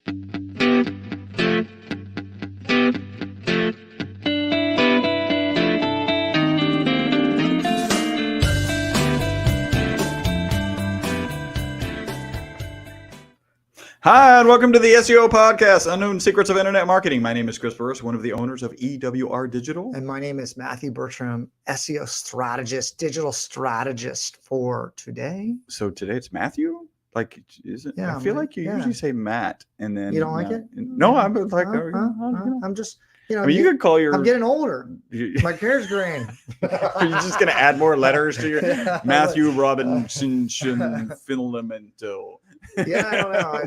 Hi, and welcome to the SEO podcast, Unknown Secrets of Internet Marketing. My name is Chris Burres, one of the owners of EWR Digital. And my name is Matthew Bertram, SEO strategist, digital strategist for today. So today it's Matthew? Like, is it? Yeah, I feel like you usually say Matt, and then you don't like it? No, I'm like, I'm just, I mean, you could call your. I'm getting older. My hair's graying. Are you just gonna add more letters to your Matthew Robinson Filamento? Yeah, I don't know.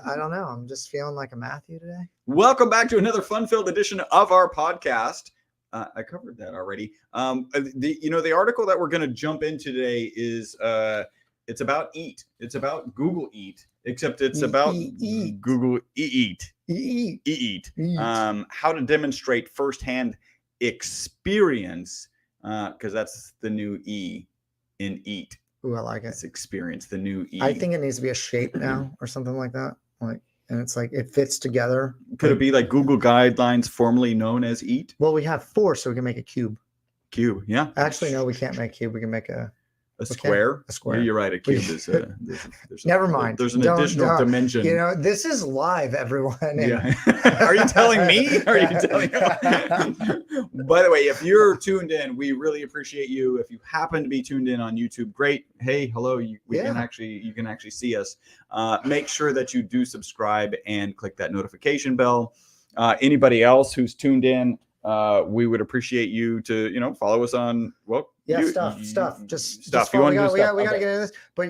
I don't know. I'm just feeling like a Matthew today. Welcome back to another fun-filled edition of our podcast. I covered that already. The article that we're going to jump into today is it's about Eat. It's about Google Eat, except it's about Google Eat. How to demonstrate firsthand experience, because that's the new E in Eat. Ooh, I like it. It's experience, the new E. I think it needs to be a shape now or something like that. And it's like it fits together. Could it be like Google guidelines, formerly known as Eat? Well, we have 4, so we can make a cube. Cube, yeah. Actually, no, we can't make a cube. We can make a square. A square. Yeah, you're right. A cube is. Never mind. There's an additional dimension. You know, this is live, everyone. Yeah. Are you telling me? Are you telling? By the way, if you're tuned in, we really appreciate you. If you happen to be tuned in on YouTube, great. Hey, hello. You can actually see us. Make sure that you do subscribe and click that notification bell. Anybody else who's tuned in, we would appreciate you to follow us on stuff. We got to get into this. But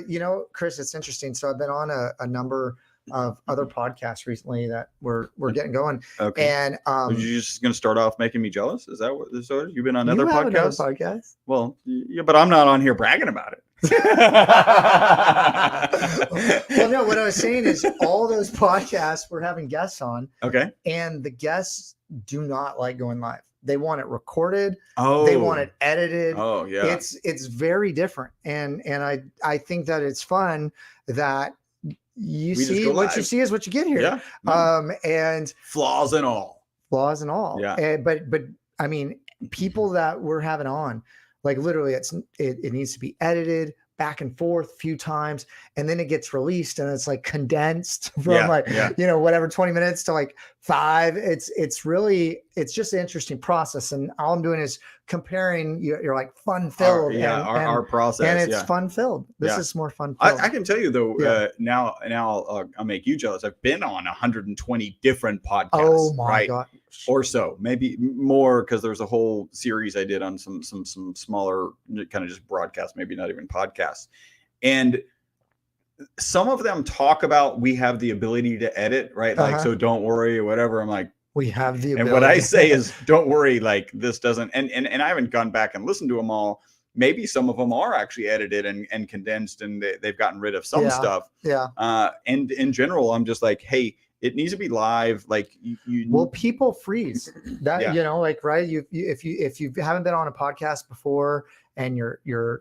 Chris, it's interesting. So I've been on a number of other podcasts recently that we're getting going. Okay. And are you just going to start off making me jealous? Is that what you've been on other podcasts? Another podcast? Well, yeah, but I'm not on here bragging about it. Well, no, what I was saying is all those podcasts we're having guests on. Okay. And the guests do not like going live. They want it recorded. Oh, they want it edited. Oh, yeah. It's very different. And I think that it's fun that you see what you see is what you get here. Yeah. And flaws and all. Yeah. But I mean, people that we're having on, like literally it needs to be edited back and forth a few times, and then it gets released and it's like condensed from whatever 20 minutes to like 5. It's just an interesting process, and all I'm doing is comparing you're like fun filled our process, and it's fun filled. This is more fun filled. I can tell you though, now I'll make you jealous. I've been on 120 different podcasts. Oh my God. Or so, maybe more, because there's a whole series I did on some smaller kind of just broadcasts, maybe not even podcasts. And some of them talk about we have the ability to edit, right? Like, so don't worry or whatever. I'm like, we have the ability. And what I say is, don't worry, like this doesn't, and I haven't gone back and listened to them all. Maybe some of them are actually edited and condensed, and they've gotten rid of some stuff. Yeah. And in general, I'm just like, hey, it needs to be live. Like well, people freeze that, right. If you haven't been on a podcast before and you're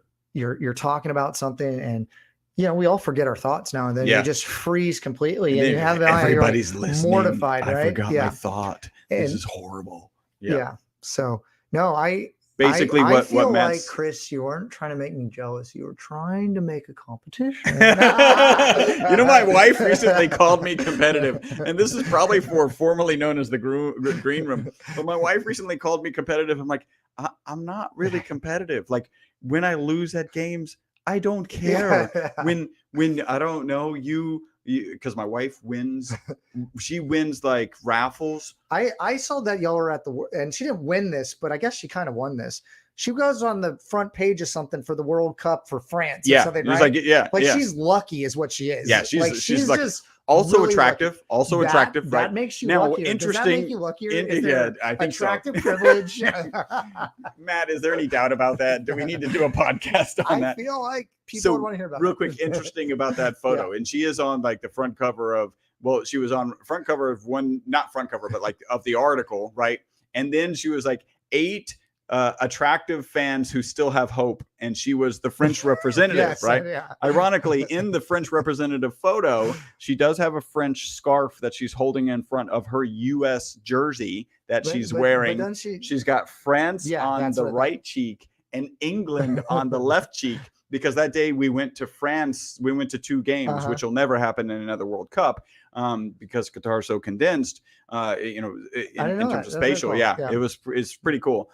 talking about something, and we all forget our thoughts now and then. You just freeze completely, and you have everybody's listening. Mortified, right? I forgot my thought. This is horrible. Yeah. So no, basically I feel Matt's... like, Chris, you weren't trying to make me jealous. You were trying to make a competition. My wife recently called me competitive, and this is probably formerly known as the green room. But my wife recently called me competitive. I'm like, I'm not really competitive. Like when I lose at games, I don't care. When I don't know you because my wife wins. She wins like raffles. I saw that y'all were at and she didn't win this, but I guess she kind of won this. She goes on the front page of something for the World Cup for France. Yeah, something, right? She's lucky, is what she is. Yeah, she's like just also really attractive. Lucky. Also attractive. That right? makes you now luckier. Interesting. Does that make you luckier? I think attractive privilege. Matt, is there any doubt about that? Do we need to do a podcast on that? I feel like people would want to hear about real quick, interesting about that photo. And she is on like the front cover of, she was on front cover of not front cover, but like of the article, right? And then she was like 8 attractive fans who still have hope, and she was the French representative, Yes, right? yeah. Ironically, in the French representative photo, she does have a French scarf that she's holding in front of her U.S. jersey that she's wearing. But she's got France on the right cheek and England on the left cheek, because that day we went to France. We went to 2 games, which will never happen in another World Cup, because Qatar is so condensed. In terms of spatial, cool. It's pretty cool.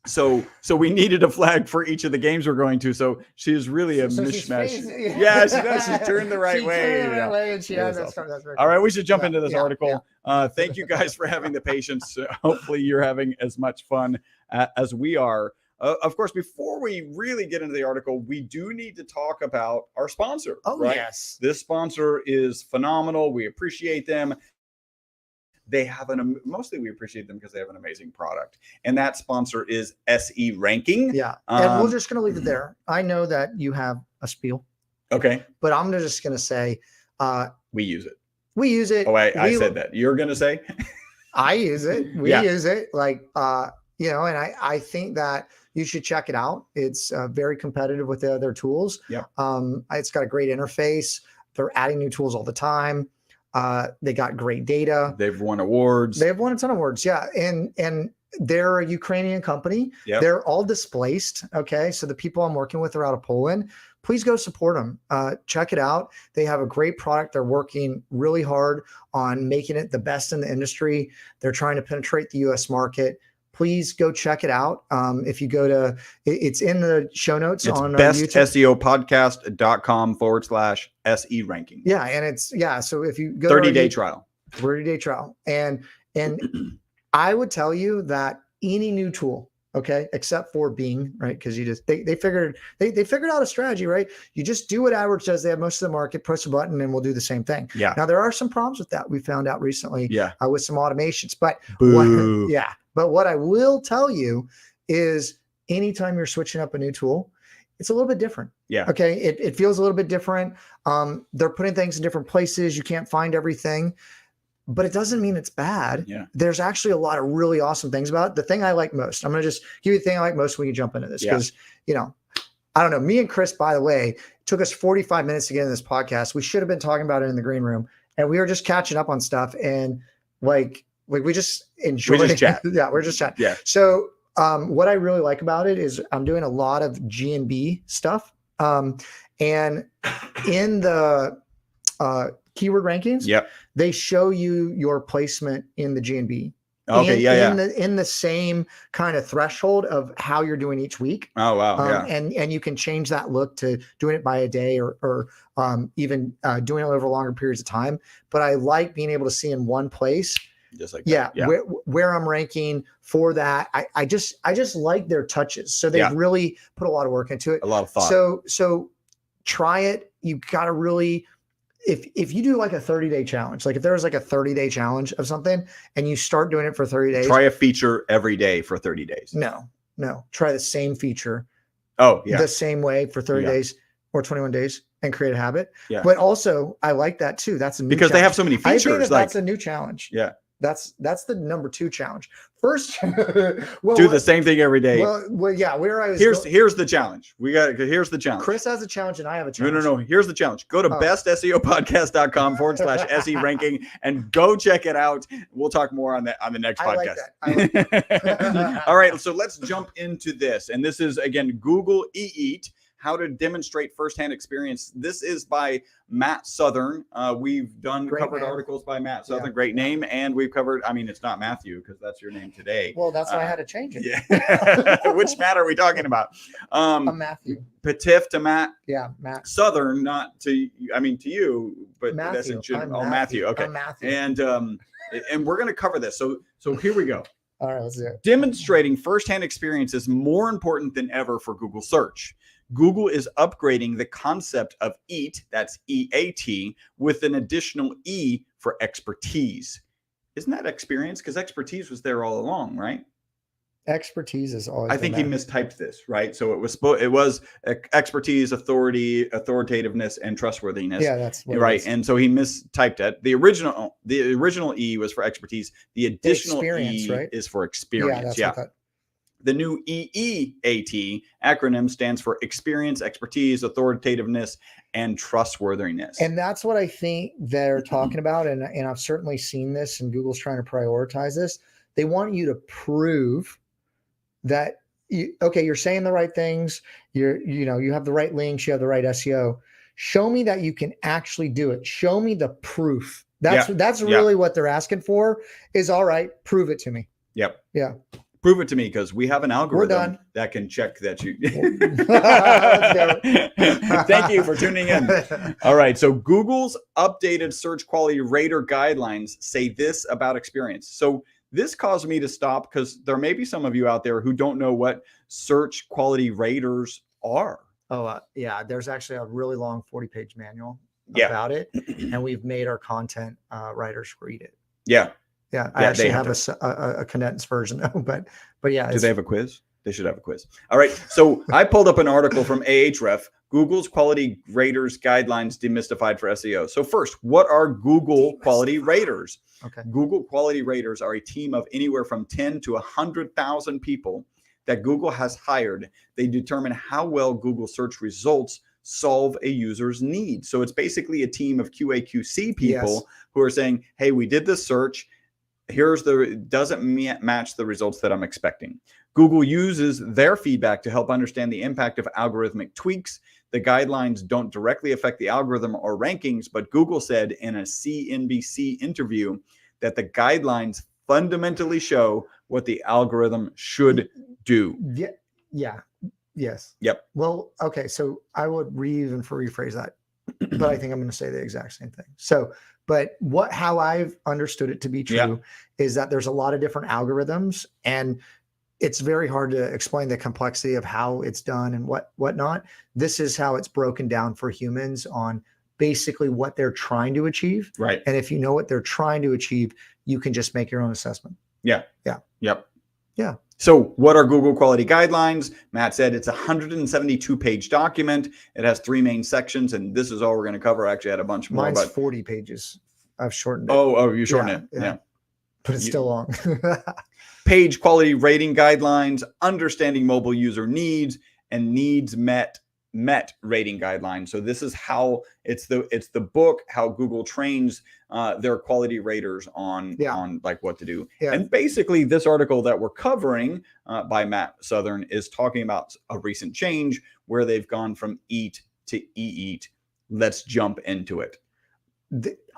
So we needed a flag for each of the games we're going to. So she's really a mishmash. She's turned the right way. Turned the right way, and she has awesome. All right, we should jump into this article. Thank you guys for having the patience. Hopefully you're having as much fun as we are. Of course, before we really get into the article, we do need to talk about our sponsor. Oh, right? yes. This sponsor is phenomenal. We appreciate them. They have mostly we appreciate them because they have an amazing product. And that sponsor is SE Ranking. Yeah. And we're just going to leave it there. I know that you have a spiel. Okay. But I'm just going to say. We use it. We use it. Oh, I said that. You're going to say? I use it. We use it. Like, and I think that you should check it out. It's very competitive with the other tools. Yeah. It's got a great interface. They're adding new tools all the time. They got great data. They've won awards. They've won a ton of awards. Yeah. And they're a Ukrainian company. Yep. They're all displaced. Okay. So the people I'm working with are out of Poland. Please go support them. Check it out. They have a great product. They're working really hard on making it the best in the industry. They're trying to penetrate the US market. Please go check it out. If you go to, it's in the show notes on bestseopodcast.com/SE ranking. Yeah. And it's, so if you go 30-day trial. 30-day trial. And I would tell you that any new tool, okay, except for Bing, right? Because they figured out a strategy, right? You just do what AdWords does. They have most of the market, push a button, and we'll do the same thing. Yeah. Now there are some problems with that we found out recently. Yeah. With some automations, but Boo. But what I will tell you is anytime you're switching up a new tool, it's a little bit different. Yeah. Okay. It feels a little bit different. They're putting things in different places. You can't find everything, but it doesn't mean it's bad. Yeah. There's actually a lot of really awesome things about it. The thing I like most, I'm going to just give you the thing I like most when you jump into this. Because, I don't know, me and Chris, by the way, it took us 45 minutes to get in this podcast. We should have been talking about it in the green room, and we were just catching up on stuff. And like we just enjoy it. We just chat. Yeah, we're just chatting. Yeah. So what I really like about it is I'm doing a lot of G&B stuff. And in the keyword rankings, they show you your placement in the G&B. Okay, in the same kind of threshold of how you're doing each week. Oh, wow. And you can change that look to doing it by a day or even doing it over longer periods of time. But I like being able to see in one place. Just like that. Where I'm ranking for that. I just like their touches. So they've really put a lot of work into it. A lot of thought. So try it. You got to really, if you do like a 30-day challenge, like if there was like a 30-day challenge of something and you start doing it for 30 days. Try a feature every day for 30 days. No. Try the same feature. Oh, yeah. The same way for 30 days or 21 days and create a habit. Yeah. But also I like that too. That's a new because challenge. They have so many features. I think that's a new challenge. Yeah. That's the number 2 challenge. First, do the same thing every day. Well, yeah. Where I was here's the challenge. Here's the challenge. Chris has a challenge and I have a challenge. No. Here's the challenge. Go to bestseopodcast.com/SE ranking and go check it out. We'll talk more on the next podcast. I like that. All right. So let's jump into this. And this is again Google eEat. How to demonstrate firsthand experience. This is by Matt Southern. We've covered articles by Matt Southern. Yeah. Great name. And we've covered, it's not Matthew because that's your name today. Well, that's why I had to change it. Yeah. Which Matt are we talking about? Matthew. Patif to Matt. Yeah, Matt. Southern, not to, to you, but Matthew. that's in general. Matthew. Okay. I'm Matthew. And we're going to cover this. So here we go. All right, let's do it. Demonstrating firsthand experience is more important than ever for Google search. Google is upgrading the concept of EAT, that's EAT, with an additional E for expertise. Isn't that experience? Because expertise was there all along, right? Expertise is always. I think he mistyped this, right? So it was expertise, authority, authoritativeness, and trustworthiness. Yeah, that's what right. And so he mistyped it. The original E was for expertise. The additional E is for experience. Yeah. The new EEAT acronym stands for experience, expertise, authoritativeness, and trustworthiness. And that's what I think they're talking about. And I've certainly seen this, and Google's trying to prioritize this. They want you to prove that you're saying the right things. You have the right links, you have the right SEO. Show me that you can actually do it. Show me the proof. That's really what they're asking for is, all right, prove it to me. Yep. Yeah. Prove it to me, because we have an algorithm that can check that you. Thank you for tuning in. All right. So Google's updated search quality rater guidelines say this about experience. So this caused me to stop, because there may be some of you out there who don't know what search quality raters are. Oh, yeah. There's actually a really long 40-page manual about it. And we've made our content writers read it. Yeah. Yeah, I actually have a condensed version though, but yeah. Do they have a quiz? They should have a quiz. All right. So I pulled up an article from Ahref, Google's quality raters guidelines demystified for SEO. So first, what are Google quality raters? Okay. Google quality raters are a team of anywhere from 10 to 100,000 people that Google has hired. They determine how well Google search results solve a user's needs. So it's basically a team of QA/QC people who are saying, hey, we did this search. Doesn't match the results that I'm expecting. Google uses their feedback to help understand the impact of algorithmic tweaks. The guidelines don't directly affect the algorithm or rankings, but Google said in a CNBC interview that the guidelines fundamentally show what the algorithm should do. Yeah. Yes. Yep. Well, okay. So I would rephrase that, but I think I'm going to say the exact same thing. So, but how I've understood it to be true is that there's a lot of different algorithms, and it's very hard to explain the complexity of how it's done and whatnot. This is how it's broken down for humans on basically what they're trying to achieve. Right. And if you know what they're trying to achieve, you can just make your own assessment. Yeah. Yeah. Yep. Yeah. So what are Google quality guidelines? Matt said it's a 172-page document. It has 3 main sections, and this is all we're going to cover. I actually had a bunch more. Mine's 40 pages. I've shortened it. Oh, you shortened it. Yeah. But it's still long. Page quality rating guidelines, understanding mobile user needs, and needs met rating guidelines. So this is how it's the book, how Google trains their quality raters on like what to do. Yeah. And basically this article that we're covering by Matt Southern is talking about a recent change where they've gone from EAT to EEAT. Let's jump into it.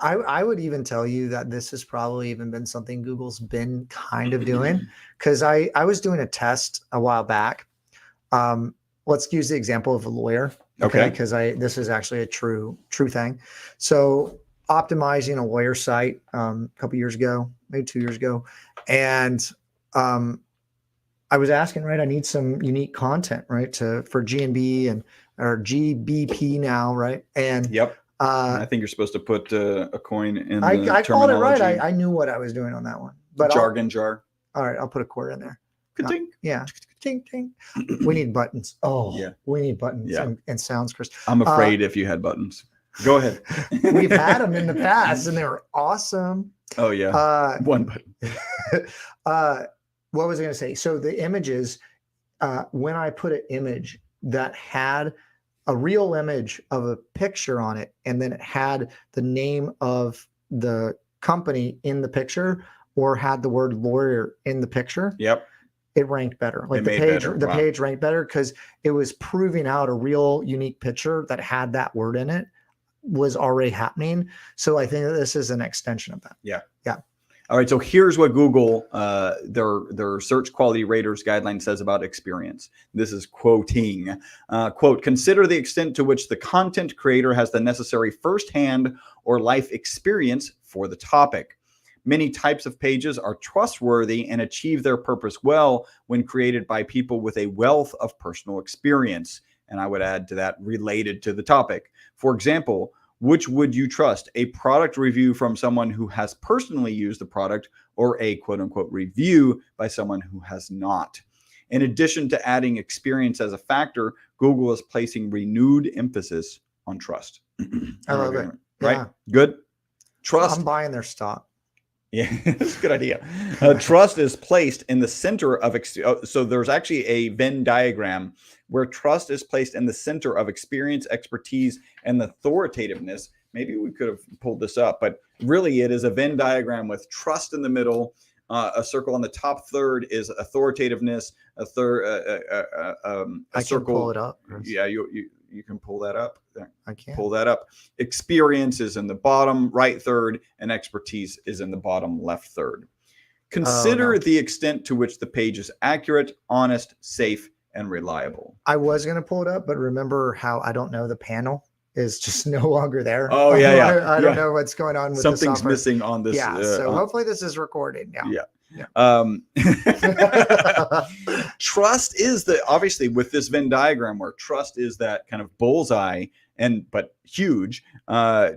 I would even tell you that this has probably even been something Google's been kind of doing, because I was doing a test a while back. Let's use the example of a lawyer. Okay. Because this is actually a true thing. So optimizing a lawyer site a couple years ago, maybe 2 years ago. And I was asking, right, I need some unique content, right, for GNB or GBP now, right? And I think you're supposed to put a coin in I called it right. I knew what I was doing on that one. But jargon jar. All right, I'll put a quarter in there. Ka-ting. Yeah. Ting, ting. We need buttons. Oh, yeah. We need buttons and sounds, Chris. I'm afraid if you had buttons. Go ahead. We've had them in the past and they were awesome. Oh, yeah. One button. What was I going to say? So the images, when I put an image that had a real image of a picture on it, and then it had the name of the company in the picture or had the word lawyer in the picture. Yep. It ranked better. Like the page ranked better because it was proving out a real unique picture that had that word in it was already happening. So I think that this is an extension of that. Yeah. Yeah. All right. So here's what Google, their search quality raters guideline says about experience. This is quoting, quote, consider the extent to which the content creator has the necessary firsthand or life experience for the topic. Many types of pages are trustworthy and achieve their purpose well when created by people with a wealth of personal experience. And I would add to that, related to the topic. For example, which would you trust? A product review from someone who has personally used the product, or a quote unquote review by someone who has not? In addition to adding experience as a factor, Google is placing renewed emphasis on trust. I love it. Right? Yeah. Good. Trust. I'm buying their stock. Yeah, that's a good idea. Trust is placed in the center of, so there's actually a Venn diagram where trust is placed in the center of experience, expertise, and authoritativeness. Maybe we could have pulled this up, but really it is a Venn diagram with trust in the middle. A circle on the top third is authoritativeness. A third, I circle. Can pull it up. Yeah, you can pull that up. I can't pull that up. Experience is in the bottom right third, and expertise is in the bottom left third. Consider the extent to which the page is accurate, honest, safe, and reliable. I was going to pull it up, but remember how I don't know the panel is just no longer there. Oh yeah, I don't know what's going on with something's missing on this. Yeah, so hopefully this is recorded. Yeah. Trust is obviously with this Venn diagram where trust is that kind of bullseye but huge.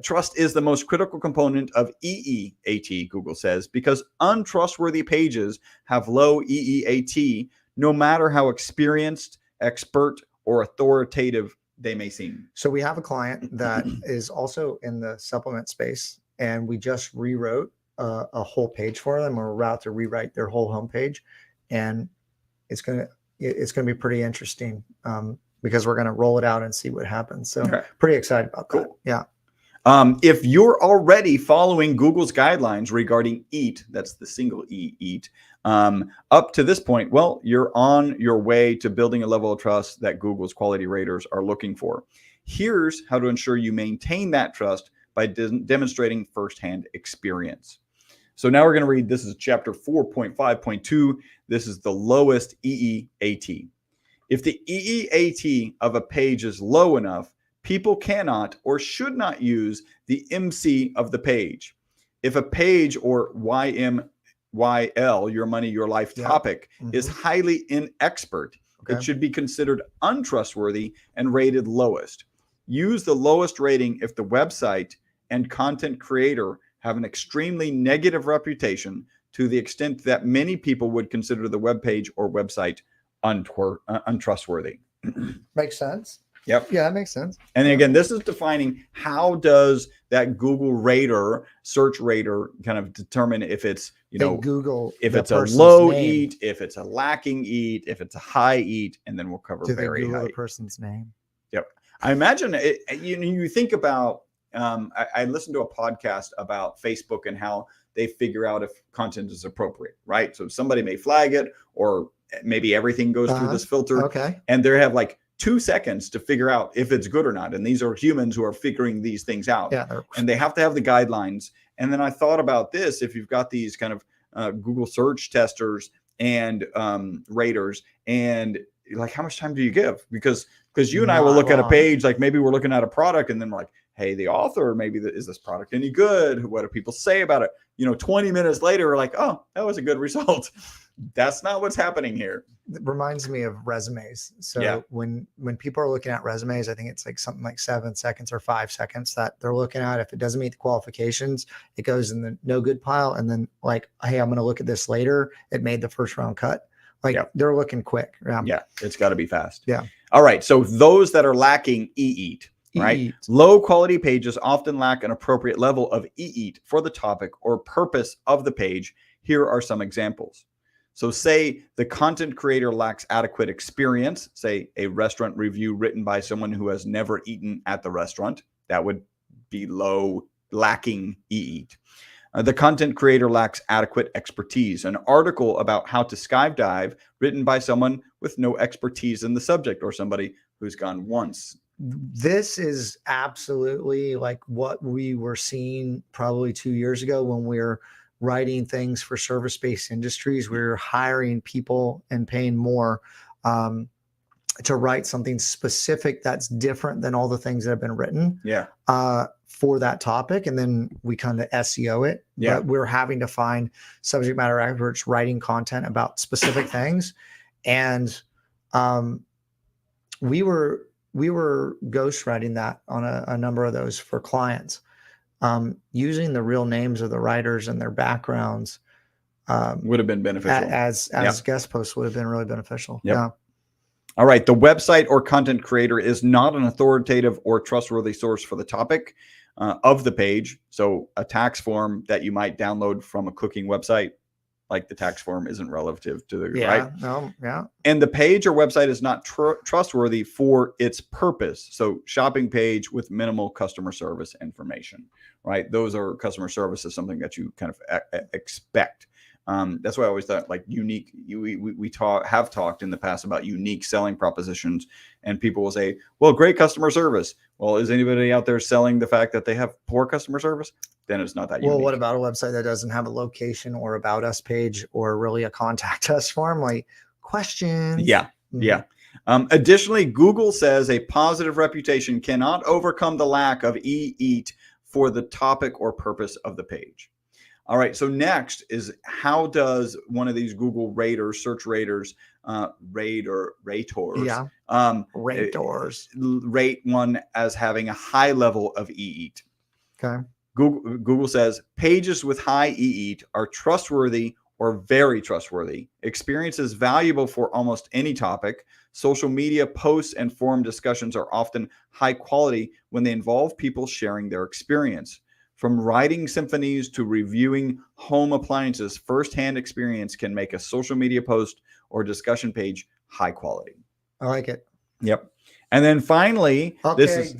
Trust is the most critical component of EEAT, Google says, because untrustworthy pages have low EEAT, no matter how experienced, expert, or authoritative they may seem. So we have a client that is also in the supplement space, and we just rewrote a whole page for them. We're about to rewrite their whole homepage, and it's gonna be pretty interesting because we're gonna roll it out and see what happens. So pretty excited about that. Yeah. If you're already following Google's guidelines regarding EAT, that's the single E, EAT, up to this point, well, you're on your way to building a level of trust that Google's quality raters are looking for. Here's how to ensure you maintain that trust by demonstrating firsthand experience. So now we're going to read, this is chapter 4.5.2. This is the lowest EEAT. If the EEAT of a page is low enough, people cannot or should not use the MC of the page. If a page or YMYL, your money, your life topic, is highly inexpert, it should be considered untrustworthy and rated lowest. Use the lowest rating if the website and content creator have an extremely negative reputation to the extent that many people would consider the web page or website untrustworthy. Makes sense. Yep. Yeah, that makes sense. And again, this is defining how does that Google rater, search rater, kind of determine if it's, Google, if it's a low EAT, if it's a lacking EAT, if it's a high EAT, and then we'll cover very high. The person's name. Yep. I imagine it, you think about, I listened to a podcast about Facebook and how they figure out if content is appropriate, right? So somebody may flag it, or maybe everything goes through this filter. Okay. And they have like 2 seconds to figure out if it's good or not. And these are humans who are figuring these things out. Yeah. And they have to have the guidelines. And then I thought about this, if you've got these kind of Google search testers and raters, and like, how much time do you give? Because you and I will look at a page, like maybe we're looking at a product and then we're like, hey, the author, maybe is this product any good? What do people say about it? 20 minutes later, we're like, oh, that was a good result. That's not what's happening here. It reminds me of resumes. So when people are looking at resumes, I think it's like something like 7 seconds or 5 seconds that they're looking at. If it doesn't meet the qualifications, it goes in the no good pile. And then like, hey, I'm going to look at this later. It made the first round cut. Like they're looking quick. Yeah, it's got to be fast. Yeah. All right. So those that are lacking EEAT, right? Low quality pages often lack an appropriate level of EEAT for the topic or purpose of the page. Here are some examples. So say the content creator lacks adequate experience, say a restaurant review written by someone who has never eaten at the restaurant. That would be lacking EEAT. The content creator lacks adequate expertise. An article about how to skydive written by someone with no expertise in the subject, or somebody who's gone once. This is absolutely like what we were seeing probably 2 years ago when we were writing things for service-based industries. We were hiring people and paying more to write something specific that's different than all the things that have been written for that topic. And then we kind of SEO it. Yeah. But we're having to find subject matter experts writing content about specific things. And we were ghostwriting that on a number of those for clients. Using the real names of the writers and their backgrounds would have been beneficial. As guest posts would have been really beneficial. Yep. Yeah. All right. The website or content creator is not an authoritative or trustworthy source for the topic. of the page. So a tax form that you might download from a cooking website, like the tax form, isn't relative to the right. And the page or website is not trustworthy for its purpose. So shopping page with minimal customer service information, right? Those are customer service is something that you kind of expect. That's why I always thought like unique. We have talked in the past about unique selling propositions, and people will say, "Well, great customer service." Well, is anybody out there selling the fact that they have poor customer service? Then it's not that unique. Well, what about a website that doesn't have a location or about us page or really a contact us form? Like questions. Yeah. Additionally, Google says a positive reputation cannot overcome the lack of eat for the topic or purpose of the page. All right. So next is how does one of these Google raters, search raters, raters, rate one as having a high level of eat? Okay. Google says pages with high eat are trustworthy or very trustworthy. Experience is valuable for almost any topic. Social media posts and forum discussions are often high quality when they involve people sharing their experience. From writing symphonies to reviewing home appliances, firsthand experience can make a social media post or discussion page high quality. I like it. Yep. And then finally, this is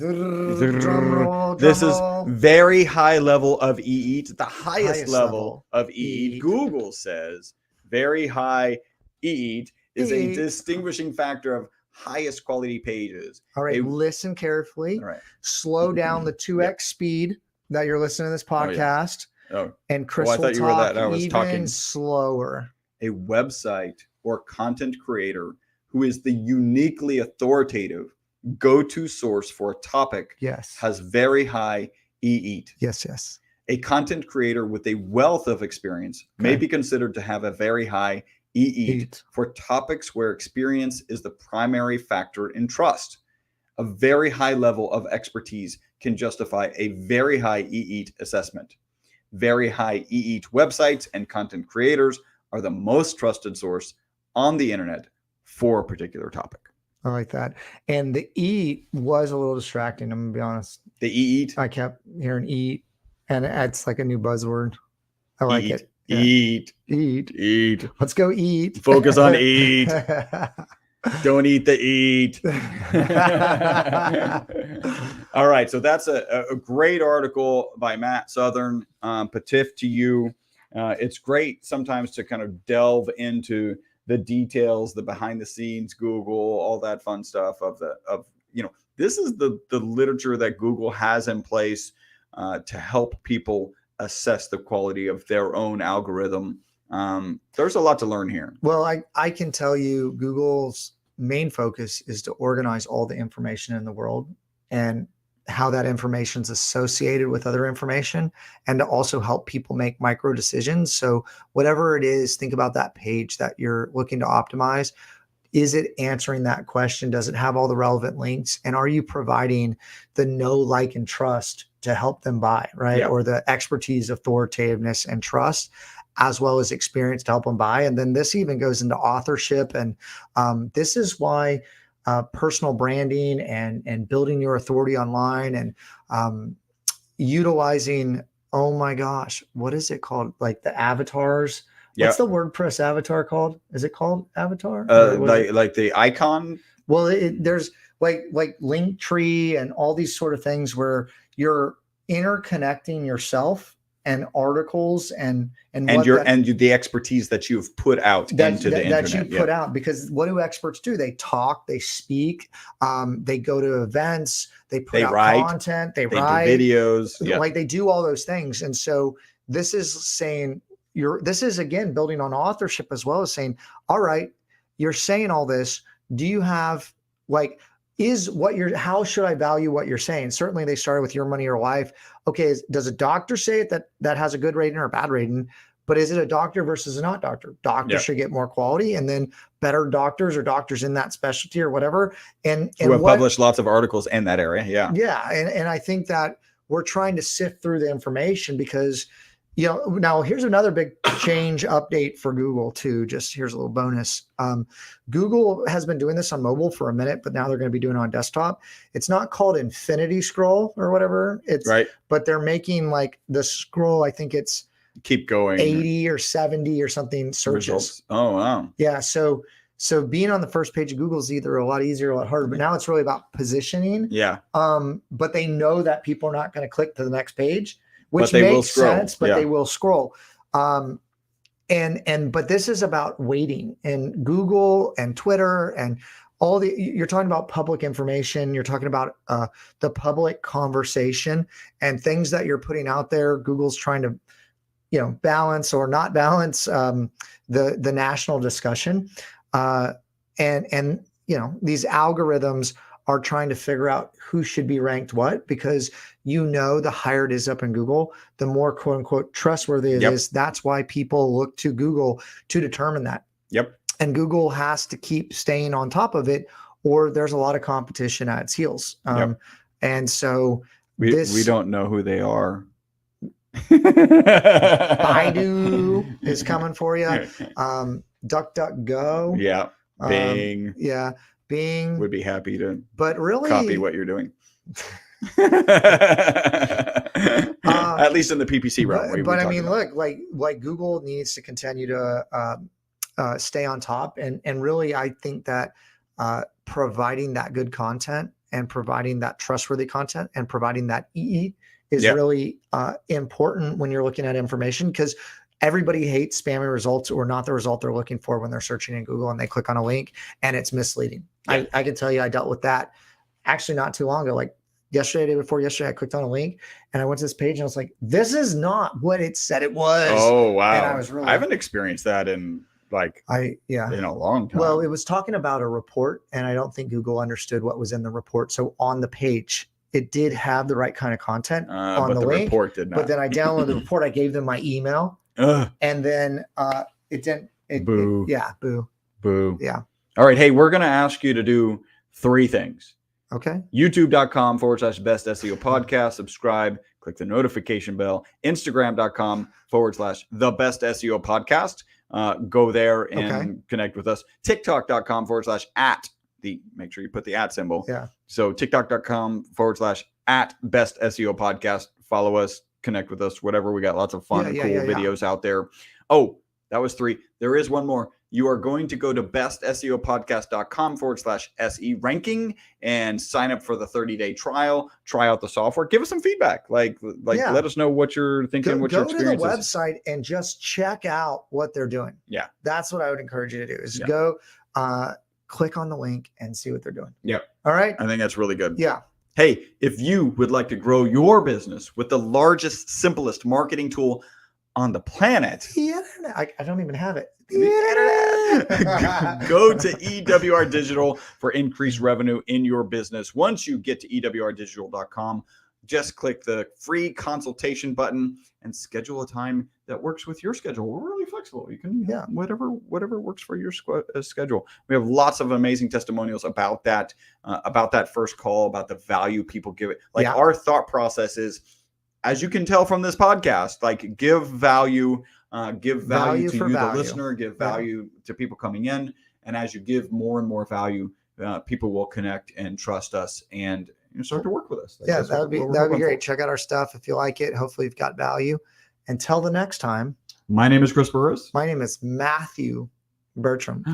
very high level of EE, the highest level of EE. Google says very high EE is a distinguishing factor of highest quality pages. All right, listen carefully. All right. Slow down the 2x speed that you're listening to this podcast. And Chris will talk even slower. A website or content creator who is the uniquely authoritative go-to source for a topic has very high EET. Yes. A content creator with a wealth of experience may be considered to have a very high EET for topics where experience is the primary factor in trust. A very high level of expertise can justify a very high EET assessment. Very high EET websites and content creators are the most trusted source on the internet for a particular topic. I like that. And the eat was a little distracting, I'm gonna be honest. The eat? I kept hearing eat, and it's like a new buzzword. I like it. Yeah. Eat. Let's go eat. Focus on eat. Don't eat the eat. All right. So that's a great article by Matt Southern. Patif to you. It's great sometimes to kind of delve into the details, the behind the scenes, Google, all that fun stuff this is the literature that Google has in place to help people assess the quality of their own algorithm. There's a lot to learn here. Well, I can tell you Google's main focus is to organize all the information in the world and how that information is associated with other information, and to also help people make micro decisions. So whatever it is, think about that page that you're looking to optimize. Is it answering that question? Does it have all the relevant links? And are you providing the know, like, and trust to help them buy, right? Yeah. Or the expertise, authoritativeness, and trust, as well as experience to help them buy. And then this even goes into authorship. And this is why personal branding and building your authority online and utilizing, oh my gosh, what is it called? Like the avatars. What's the WordPress avatar called? Is it called avatar? Like the icon? Well, there's like Linktree and all these sort of things where you're interconnecting yourself and articles and the expertise that you've put out into the internet. That you put out, because what do experts do? They talk, they speak, they go to events, they write content, they write videos, like they do all those things. And so this is saying this is again building on authorship as well as saying, all right, you're saying all this. Do you have how should I value what you're saying? Certainly they started with your money or life. Okay. Does a doctor say it that has a good rating or a bad rating, but is it a doctor versus a not doctor? Doctors should get more quality, and then better doctors or doctors in that specialty or whatever. And who have published lots of articles in that area. Yeah. Yeah. And I think that we're trying to sift through the information, because Now here's another big change update for Google too. Just here's a little bonus. Google has been doing this on mobile for a minute, but now they're going to be doing it on desktop. It's not called infinity scroll or whatever. It's right, but they're making like the scroll. I think it's keep going 80 or 70 or something searches. Results. Oh wow. Yeah. So being on the first page of Google is either a lot easier or a lot harder, but now it's really about positioning. Yeah. But they know that people are not going to click to the next page, which makes sense, but they will scroll. But this is about waiting, and Google and Twitter and you're talking about public information. You're talking about the public conversation and things that you're putting out there. Google's trying to, balance or not balance the national discussion. And these algorithms are trying to figure out who should be ranked what, because the higher it is up in Google, the more quote unquote trustworthy it is. That's why people look to Google to determine that. Yep. And Google has to keep staying on top of it, or there's a lot of competition at its heels. And so we don't know who they are. Baidu is coming for you. DuckDuckGo. Yeah. Bing. Bing would be happy to really copy what you're doing. At least in the PPC realm. But I mean, look, like Google needs to continue to stay on top. And really, I think that providing that good content and providing that trustworthy content and providing that EE is really important when you're looking at information, because everybody hates spammy results or not the result they're looking for when they're searching in Google and they click on a link and it's misleading. I can tell you I dealt with that actually not too long ago. Like yesterday, day before yesterday, I clicked on a link and I went to this page and I was like, this is not what it said it was. Oh, wow. And I haven't experienced that in in a long time. Well, it was talking about a report and I don't think Google understood what was in the report. So on the page, it did have the right kind of content on the link, report did not. But then I downloaded the report. I gave them my email and then it didn't. Boo. Boo. Yeah. All right. Hey, we're going to ask you to do 3 things. Okay. YouTube.com/best SEO podcast. Subscribe, click the notification bell. Instagram.com/the best SEO podcast. Go there and connect with us. TikTok.com/@ make sure you put the @ symbol. Yeah. So TikTok.com/@ best SEO podcast. Follow us, connect with us, whatever. We got lots of fun and cool videos out there. Oh, that was 3. There is one more. You are going to go to bestseopodcast.com/SE ranking and sign up for the 30-day trial. Try out the software. Give us some feedback. Let us know what you're thinking, what your experience is. Go to the website and just check out what they're doing. Yeah. That's what I would encourage you to do is go click on the link and see what they're doing. Yeah. All right. I think that's really good. Yeah. Hey, if you would like to grow your business with the largest, simplest marketing tool on the planet. I don't even have it. Go to EWR Digital for increased revenue in your business. Once you get to EWRdigital.com, just click the free consultation button and schedule a time that works with your schedule. We're really flexible. You can whatever works for your schedule. We have lots of amazing testimonials about that first call, about the value people give it. Our thought process is, as you can tell from this podcast, give value to you, the listener, give value to people coming in. And as you give more and more value, people will connect and trust us and start to work with us. That would be great. Check out our stuff if you like it. Hopefully you've got value. Until the next time. My name is Chris Burres. My name is Matthew Bertram.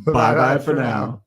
Bye-bye for now.